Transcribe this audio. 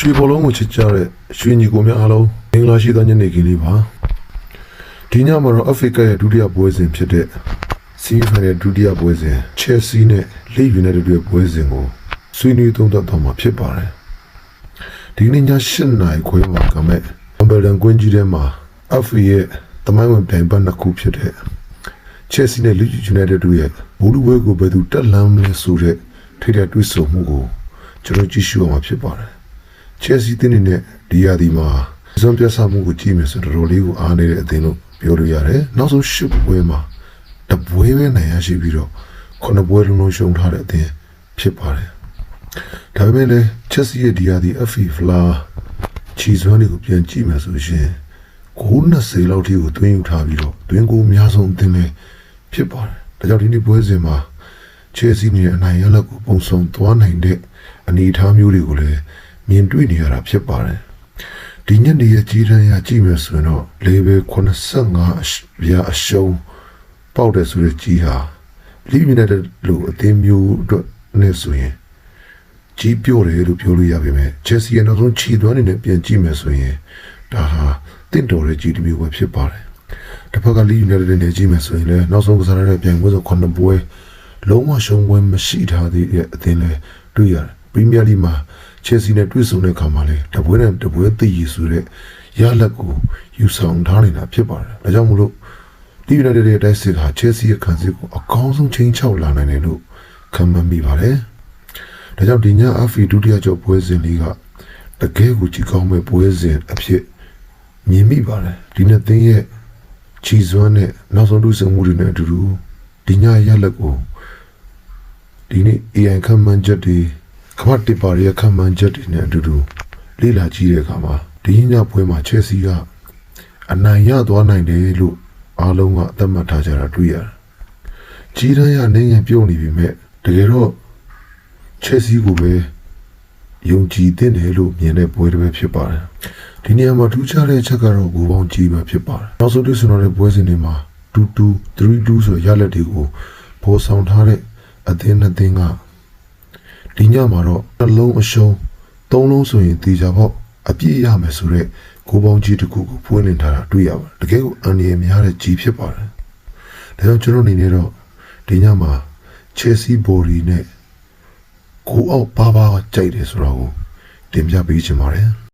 ရွှေဘောလုံးကိုချစ်ကြတဲ့ရွှေညီကိုများအားလုံးမင်္ဂလာရှိသောညနေခင်းလေးပါဒီညမှာတော့အာဖရိကရဲ့ဒုတိယပွဲစဉ်ဖြစ်တဲ့ဆီးဖန်ရဲ့ဒုတိယပွဲစဉ်ချယ်ဆီနဲ့လိဗ်ယူနိုက်တက်ရဲ့ပွဲစဉ်ကိုဆွေးနွေးသုံးသပ်တော့မှာဖြစ်ပါတယ်ဒီနေ့ည7:00 နာရီခွဲမှာကမဲ့အမ်ဘယ်ဒန်ကွင်းကြီးထဲမှာအာဖရိရဲ့တမိုင်းဝင်ပြိုင်ပွဲနှစ်ခုဖြစ်တဲ့ချယ်ဆီနဲ့လိဗ်ယူနိုက်တက်တို့ရဲ့ဘူလူပွဲကိုဘယ်သူတက်လမ်းမလဲဆိုတဲ့ထိတဲ့တွေးဆုံမှုကိုကျွန်တော်ကြည့်ရှုအောင်မှာဖြစ်ပါတယ်ချယ်ဆီတင်းနေတဲ့ဒီယာဒီမှာဇွန်ပြဆမှုကိုကြည့်မယ်ဆိုတော့တော်တော်လေးကိုအားနေတဲ့အသင်းလို့ပြောလို့ရတယ်နောက်ဆုံးရှစ်ပွဲမှာတပွဲပဲနိုင်ရရှိပြီးတော့ခုနှစ်ပွဲလုံးလုံးရှုံးထားတဲ့အသင်းဖြစ်ပါတယ်ဒါပေမဲ့လည်းချက်စီရဲ့ဒီယာဒီFAဖလာချီစွမ်းတွေကိုပြန်ကြည့်မယ်ဆိုရင်9-20လောက်ထိကိုတွင်းယူထားပြီးတော့တွင်းကိုအများဆုံးအသင်းလည်းဖြစ်ပါတယ်ဒါကြောင့်ဒီနေ့ပွဲစဉ်မှာချယ်ဆီနဲ့အနိုင်ရလဒ်ကိုပုံဆောင်သွားနိုင်တဲ့အနေအထားမျိုးတွေကိုလည်းမြင်တွေ့နေရတာဖြစ်ပါတယ်ဒီညနေရဲ့ကြီးတန်းရကြည့်မယ်ဆိုရင်တော့လေဘယ်85ရာအရှုံးပေါက်တဲ့ဆိုတဲ့ကြီးဟာလိဗ်ယူနိုက်တက်လို့အသင်းမျိုးအတွက်နဲ့ဆိုရင်ကြီးပြော့တယ်လို့ပြောလို့ရပါမယ်ချယ်ဆီရဲ့နောက်ဆုံးခြေသွမ်းနေနဲ့ပြန်ကြည့်မယ်ဆိုရင်ဒါဟာတင့်တော်တဲ့ကြီးတစ်မျိုးပဲဖြစ်ပါတယ်တစ်ဖက်ကလိဗ်ယူနိုက်တက်နဲ့ကြည့်မယ်ဆိုရင်လည်းနောက်ဆုံးကစားရတဲ့ပြိုင်ပွဲဆို9ပွဲလုံးဝရှုံးပွဲမရှိထားသေးတဲ့အသင်းလည်းတွေ့ရတယ်ပရီးမီးယားလိမှာချယ်ဆီနဲ့တွေ့ဆုံတဲ့အခါမှာလည်းတပွဲနဲ့တပွဲသိရဆိုတဲ့ရလဒ်ကိုယူဆောင်ထားနေတာဖြစ်ပါတယ်။ဒါကြောင့်မလို့လိဗ်ယူနိုက်တက်ရဲ့တိုက်စစ်ဟာချယ်ဆီရဲ့ခံစစ်ကိုအကောင်းဆုံးချိန်ချောက်လာနိုင်တယ်လို့ခံမှန်းမိပါတယ်။ဒါကြောင့်ဒီညအာဖီဒုတိယကျော်ပွဲစဉ်လေးကတကယ်ကိုကြည်ကောင်းမဲ့ပွဲစဉ်အဖြစ်မြင်မိပါတယ်။ဒီနှစ်သင်းရဲ့ချီစွမ်းနဲ့နောက်ဆုံးတွေ့ဆုံမှုတွေနဲ့အတူတူဒီညရလဒ်ကိုဒီနေ့ AI ခံမှန်းချက်တွေခမတ်တီပါရဲ့ခံမှန်းချက်တွေနဲ့အတူတူလေ့လာကြည့်တဲ့အခါမှာဒီညပွဲမှာချယ်ဆီကအနိုင်ရသွားနိုင်တယ်လို့အားလုံးကသတ်မှတ်ထားကြတာတွေ့ရတယ်။ကြီးတန်းရနေရင်ပြုံးနေပြီမဲ့တကယ်တော့ချယ်ဆီကိုပဲယုံကြည်တဲ့တယ်လို့မြင်တဲ့ပွဲတစ်ပဲဖြစ်ပါတယ်။ဒီနေရာမှာထူးခြားတဲ့အချက်ကတော့ဘူပေါင်းကြီးပဲဖြစ်ပါတယ်။နောက်ဆုံးတွေ့ဆုံတဲ့ပွဲစဉ်တွေမှာ2-2 3-2ဆိုရလက်တွေကိုပေါ်ဆောင်ထားတဲ့အသင်းနှစ်သင်းကဒီညမှာတော့တစ်လုံးအရှုံးသုံးလုံးဆိုရင်တေချာပေါ့အပြည့်ရမယ်ဆိုတော့ကိုပေါင်းကြီးတစ်ခုကိုဖွင့်လင့်ထားတာတွေ့ရပါတယ်တကယ်ကိုအန်ဒီများတဲ့ကြီးဖြစ်ပါတယ်ဒါကြောင့်ကျွန်တော်အနေနဲ့တော့ဒီညမှာချယ်ဆီဘော်ဒီနဲ့ကိုအောက်ပါကြိုက်တယ်ဆိုတော့တင်ပြပေးချင်ပါတယ်